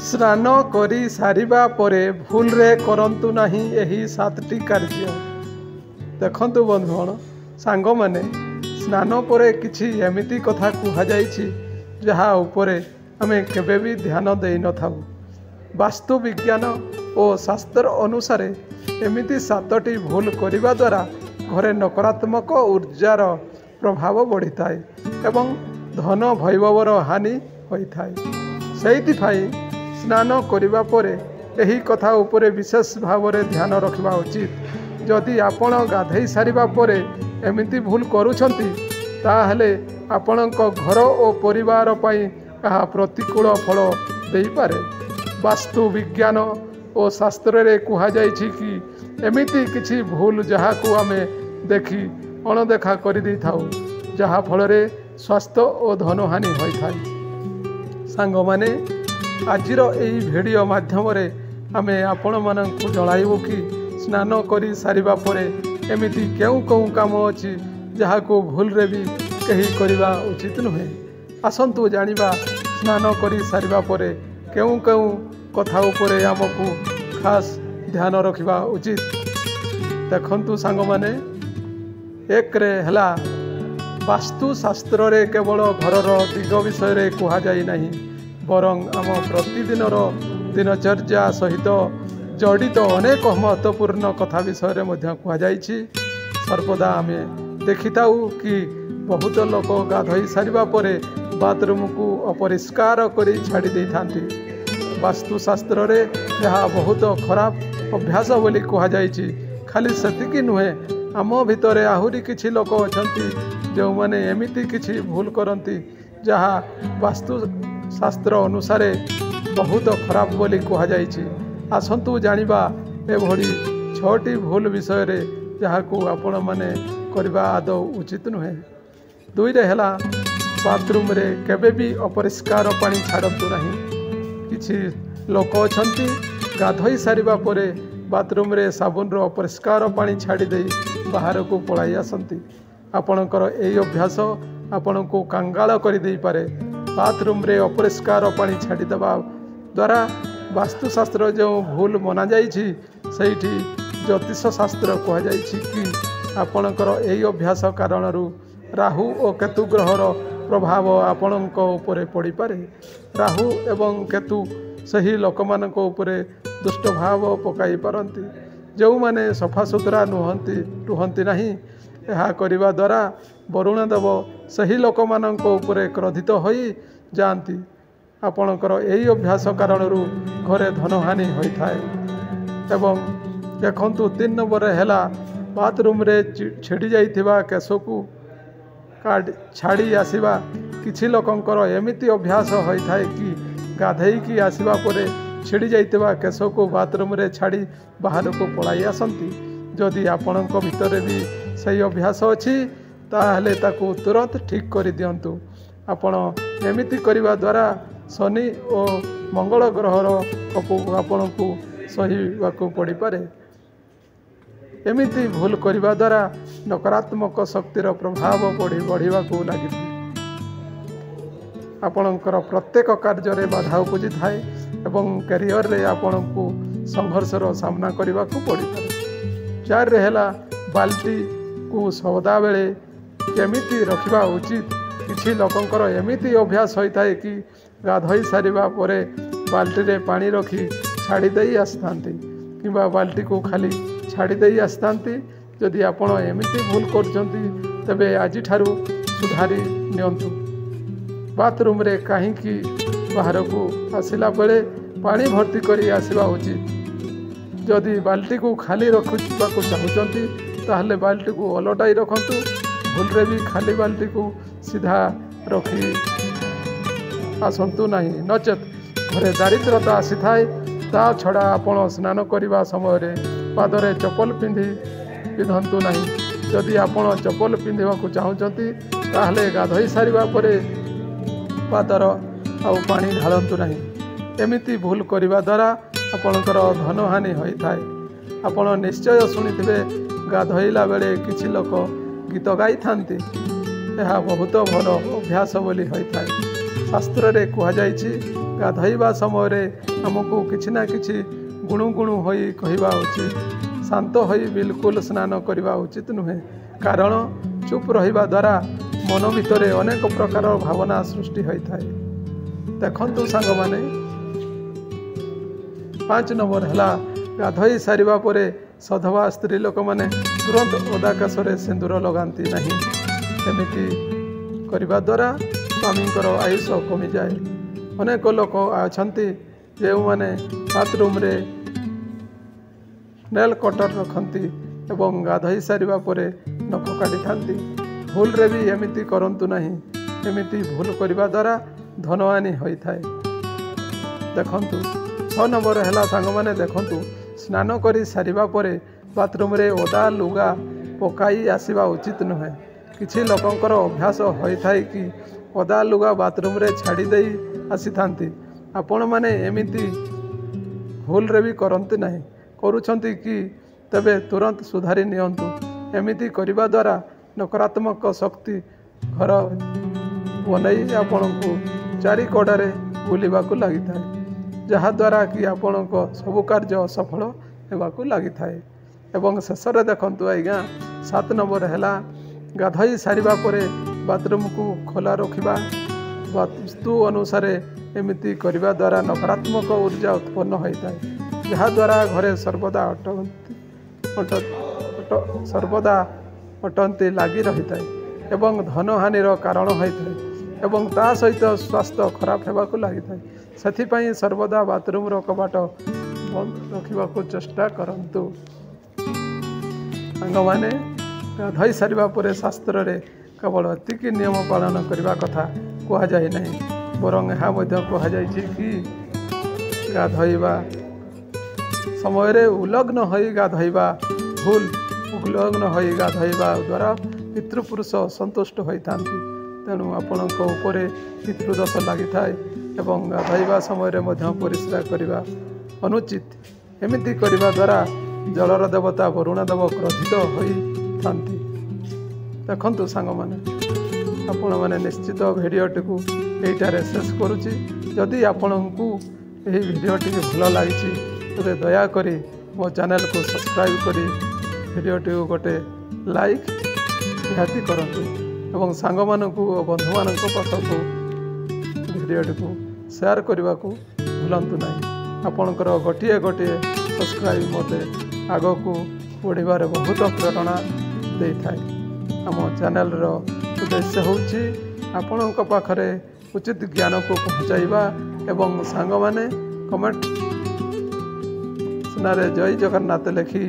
स्नान करी सारिबा परे भूल रे करंतु नाही एही 7टी कार्य। देखंतु बंधुगण सांग माने स्नान परे किछि एमिति कथा कुहा जाइछि जहा उपरे आमे केबे भी ध्यान देई न थाउ। वास्तु विज्ञान और शास्त्र अनुसार एमिति 7टी भूल करिबा द्वारा घरे नकारात्मक ऊर्जार प्रभाव बढ़ी थाए एवं धन वैभवर हानि होइथाए। सेइथिफाई स्नान करिबा परे एही कथा उपरे विशेष भाव में ध्यान रखिबा उचित। जदि आपण गाधई सारिबा परे एमिति भूल करूछंती ताहले आपणक घर और परिवार पई एहा प्रतिकूल फल देई पारे। वास्तु विज्ञान और शास्त्र रे कुहा जाइछि कि एमिति किछि भूल जहा को आमे देखि अणदेखा करि दै थाउ जहा फल रे स्वास्थ्य और धन हानि होई थाए। सांग माने आजिर एही भिडियो माध्यम रे आमे आपण मानकु जणाइबो कि स्नान करी सारिबा परे एमिति केउ केउ काम अछि जहा को भूल रे भी कही करिबा उचित नुहे। आसंतु जानिबा स्नान करी सारिबा परे केउ केउ कथा उपरे हमकु खास ध्यान रखिबा उचित। देखंतु सांग माने एक रे हला वास्तु शास्त्र रे केवल घरर दिग विषय रे कुहा जाई नाही बरं आम प्रतिदिनर दिनचर्या सहित जड़ित अनेक महत्वपूर्ण कथा विषय में कहुई। सर्वदा आमे देखिथाउ कि बहुत लोक गाधई सारिबा परे बाथरूम को अपरिष्कार करी छाड़ी दे थांती। वास्तुशास्त्र रे यह बहुत खराब अभ्यास बोली कहुई। खाली सेतिकी नुहे आम भितरे आहुरी किछि लोक अछंती जो माने एमिति किछि भूल करंती जहा वास्तु शास्त्र अनुसार बहुत खराब बोली कहुई। आसंतु जानिबा एभली 6टी भूल विषय रे जहाकू आपण माने करबा आदौ उचित नुहे। 2 रे हला बाथरूम रे केबे भी अपरिष्कार पानी छाड़तु नहीं। किछि लोक अछंती गाधई सारिबा परे बाथरूम रे साबुन रो अपरिष्कार पानी छाड़ी दे बाहर को पलाई आसंती। आपणकर एही अभ्यास आपणको कांगाल करि देई पारे। बाथरूम रे अपरिष्कार पानी छाड़ी देवा द्वारा वास्तुशास्त्र जो भूल मना जाइछि सेठी ज्योतिष शास्त्र कह जाइछि कि आपणकर एही अभ्यास कारणरू राहु और केतु ग्रहर प्रभाव आपणक उपरे पड़ी पारे। राहु एवं केतु सही लोकमानक उपरे दुष्ट भाव पकाई पारंती। जो माने सफा सुतरा रुहंती नहीं यह करने द्वारा वरुण देव सही लोकमानक उपरे क्रोधित होई जाती। आपणकर यही अभ्यास कारणरू घरे धनहानि होइथाए। एवं देखंतु 3 नंबर हैला बाथरूम रे छेड़ी जाइथिबा केशकू छाड़ी आसिबा। किछि लोकंकर एमिति अभ्यास होइथाए कि गाधई की आसिबा परे छेड़ी जाइथिबा केशकू बाथरूम रे छाड़ी बाहर को पलाई आसंती। जदि आपणक भितरे भी सही अभ्यास अछि ताहले ताकू तुरंत ठीक कर दियंतु। आपण एमिति करिबा द्वारा शनि और मंगल ग्रहर आपण को सहीवाकू पड़ी पारे। एमिति भूल करिबा द्वारा नकारात्मक शक्तिर प्रभाव बढ़िबाकू लागि आपणकर प्रत्येक कार्य रे बाधा उपजी थाए एवं कैरियर रे आपण को संघर्षर सामना करबाकू पड़ी पारे। 4 रे हला बाल्टी को सौदा बेले केमिति रखिबा उचित। किछि लोकंकर एमिति अभ्यास होइथाए कि गाधई सारिबा परे बाल्टी रे पानी रखी छाड़ी देई आसतांती किंबा बाल्टी को खाली छाड़ी देई आसतांती। जदि आपण एमिति भूल करचंती तबे आजि ठारू सुधारी नियंतु। बाथरूम रे काहींकि बाहर को आसिला बेले पानी भर्ती करी आसिबा उचित। जदि बाल्टी को खाली रखुबाकू चाहुचंती ताहले बाल्टी को अलटाई रखंतु। भूल रे भी खाली बाल्टी को सीधा रखी आसंतु नहीं नचेत घरे दारिद्रता आसी थाए। ता छड़ा आपण स्नान करने समय रे पादरे चप्पल पिंधंतु नहीं। जदि आपण चप्पल पिंधिबाकू चाहुचंती ताहले गाधई सारिबा परे पादर आउ पानी ढालंतु नहीं। एमिति भूल करिबा द्वारा आपणकर धनहानि होइथाए। आपण निश्चय शुणिथिबे गाधइला बेले किछि लोक गीत गाई थांती। यह बहुत भल अभ्यास बोली होइथाए। ଶାସ୍ତ୍ରରେ କୁହାଯାଇଛି ଗାଧୋଇବା ସମୟରେ ଆମକୁ କିଛି ନା କିଛି ଗୁଣୁ ଗୁଣୁ ହୋଇ କହିବା ଉଚିତ। ଶାନ୍ତ ହୋଇ ବିଲକୁଲ ସ୍ନାନ କରିବା ଉଚିତ ନୁହେଁ, କାରଣ ଚୁପ୍ ରହିବା ଦ୍ୱାରା ମନ ଭିତରେ ଅନେକ ପ୍ରକାର ଭାବନା ସୃଷ୍ଟି ହୋଇଥାଏ। ଦେଖନ୍ତୁ ସାଙ୍ଗମାନେ, 5 ନମ୍ବର ହେଲା ଗାଧୋଇ ସାରିବା ପରେ ସଧବା ସ୍ତ୍ରୀ ଲୋକମାନେ ତୁରନ୍ତ ଓଦାକାଶରେ ସିନ୍ଦୁର ଲଗାନ୍ତି ନାହିଁ। ଏମିତି କରିବା ଦ୍ୱାରା ସ୍ୱାମୀଙ୍କର ଆୟୁଷ କମିଯାଏ। ଅନେକ ଲୋକ ଅଛନ୍ତି ଯେଉଁମାନେ ବାଥରୁମ୍ରେ ନେଲ୍ କଟର ରଖନ୍ତି ଏବଂ ଗାଧୋଇ ସାରିବା ପରେ ନଖ କାଟିଥାନ୍ତି। ଭୁଲରେ ବି ଏମିତି କରନ୍ତୁ ନାହିଁ। ଏମିତି ଭୁଲ କରିବା ଦ୍ୱାରା ଧନହାନି ହୋଇଥାଏ। ଦେଖନ୍ତୁ 6 ନମ୍ବର ହେଲା ସାଙ୍ଗମାନେ, ଦେଖନ୍ତୁ ସ୍ନାନ କରି ସାରିବା ପରେ ବାଥରୁମ୍ରେ ଓଦା ଲୁଗା ପକାଇ ଆସିବା ଉଚିତ ନୁହେଁ। କିଛି ଲୋକଙ୍କର ଅଭ୍ୟାସ ହୋଇଥାଏ କି ଓଦା ଲୁଗା ବାଥରୁମ୍ରେ ଛାଡ଼ି ଦେଇ ଆସିଥାନ୍ତି। ଆପଣମାନେ ଏମିତି ଭୁଲରେ ବି କରନ୍ତି ନାହିଁ। କରୁଛନ୍ତି କି ତେବେ ତୁରନ୍ତ ସୁଧାରି ନିଅନ୍ତୁ। ଏମିତି କରିବା ଦ୍ୱାରା ନକାରାତ୍ମକ ଶକ୍ତି ଘର ବନେଇ ଆପଣଙ୍କୁ ଚାରିକଡ଼ରେ ବୁଲିବାକୁ ଲାଗିଥାଏ, ଯାହାଦ୍ୱାରା କି ଆପଣଙ୍କ ସବୁ କାର୍ଯ୍ୟ ସଫଳ ହେବାକୁ ଲାଗିଥାଏ। ଏବଂ ଶେଷରେ ଦେଖନ୍ତୁ ଆଜ୍ଞା 7 ନମ୍ବର ହେଲା ଗାଧୋଇ ସାରିବା ପରେ ବାଥରୁମ୍କୁ ଖୋଲା ରଖିବା ବାସ୍ତୁ ଅନୁସାରେ। ଏମିତି କରିବା ଦ୍ୱାରା ନକାରାତ୍ମକ ଉର୍ଜା ଉତ୍ପନ୍ନ ହୋଇଥାଏ, ଯାହାଦ୍ୱାରା ଘରେ ସର୍ବଦା ଅଟନ୍ତି ଲାଗି ରହିଥାଏ ଏବଂ ଧନହାନିର କାରଣ ହୋଇଥାଏ ଏବଂ ତା ସହିତ ସ୍ୱାସ୍ଥ୍ୟ ଖରାପ ହେବାକୁ ଲାଗିଥାଏ। ସେଥିପାଇଁ ସର୍ବଦା ବାଥରୁମ୍ର କବାଟ ବନ୍ଦ ରଖିବାକୁ ଚେଷ୍ଟା କରନ୍ତୁ। ସାଙ୍ଗମାନେ, ଗାଧୋଇ ସାରିବା ପରେ ଶାସ୍ତ୍ରରେ କେବଳ ଏତିକି ନିୟମ ପାଳନ କରିବା କଥା କୁହାଯାଇ ନାହିଁ, ବରଂ ଏହା ମଧ୍ୟ କୁହାଯାଇଛି କି ଗାଧୋଇବା ସମୟରେ ଉଲଗ୍ନ ହୋଇ ଗାଧୋଇବା ଭୁଲ। ଉଲଗ୍ନ ହୋଇ ଗାଧୋଇବା ଦ୍ୱାରା ପିତୃପୁରୁଷ ସନ୍ତୁଷ୍ଟ ହୋଇଥାନ୍ତି। ତେଣୁ ଆପଣଙ୍କ ଉପରେ ପିତୃଦୋଷ ଲାଗିଥାଏ ଏବଂ ଗାଧୋଇବା ସମୟରେ ମଧ୍ୟ ପରିସ୍ରା କରିବା ଅନୁଚିତ। ଏମିତି କରିବା ଦ୍ୱାରା ଜଳର ଦେବତା ବରୁଣ ଦେବ କ୍ରୋଧିତ ହୋଇଥାନ୍ତି। ଦେଖନ୍ତୁ ସାଙ୍ଗମାନେ, ଆପଣମାନେ ନିଶ୍ଚିତ ଭିଡ଼ିଓଟିକୁ ଏଇଟାରେ ଶେଷ କରୁଛି। ଯଦି ଆପଣଙ୍କୁ ଏହି ଭିଡ଼ିଓଟି ଭଲ ଲାଗିଛି ତେବେ ଦୟାକରି ମୋ ଚ୍ୟାନେଲକୁ ସବସ୍କ୍ରାଇବ୍ କରି ଭିଡ଼ିଓଟିକୁ ଗୋଟେ ଲାଇକ୍ ନିହାତି କରନ୍ତୁ ଏବଂ ସାଙ୍ଗମାନଙ୍କୁ ଓ ବନ୍ଧୁମାନଙ୍କ ପାଖକୁ ଭିଡ଼ିଓଟିକୁ ସେୟାର କରିବାକୁ ଭୁଲନ୍ତୁ ନାହିଁ। ଆପଣଙ୍କର ଗୋଟିଏ ସବସ୍କ୍ରାଇବ୍ ମୋତେ ଆଗକୁ ବଢ଼ିବାରେ ବହୁତ ପ୍ରେରଣା ଦେଇଥାଏ। ଆମ ଚ୍ୟାନେଲର ଉଦ୍ଦେଶ୍ୟ ହେଉଛି ଆପଣଙ୍କ ପାଖରେ ଉଚିତ ଜ୍ଞାନକୁ ପହଞ୍ଚାଇବା ଏବଂ ସାଙ୍ଗମାନେ କମେଣ୍ଟ ସେକ୍ସନରେ ଜୟ ଜଗନ୍ନାଥ ଲେଖି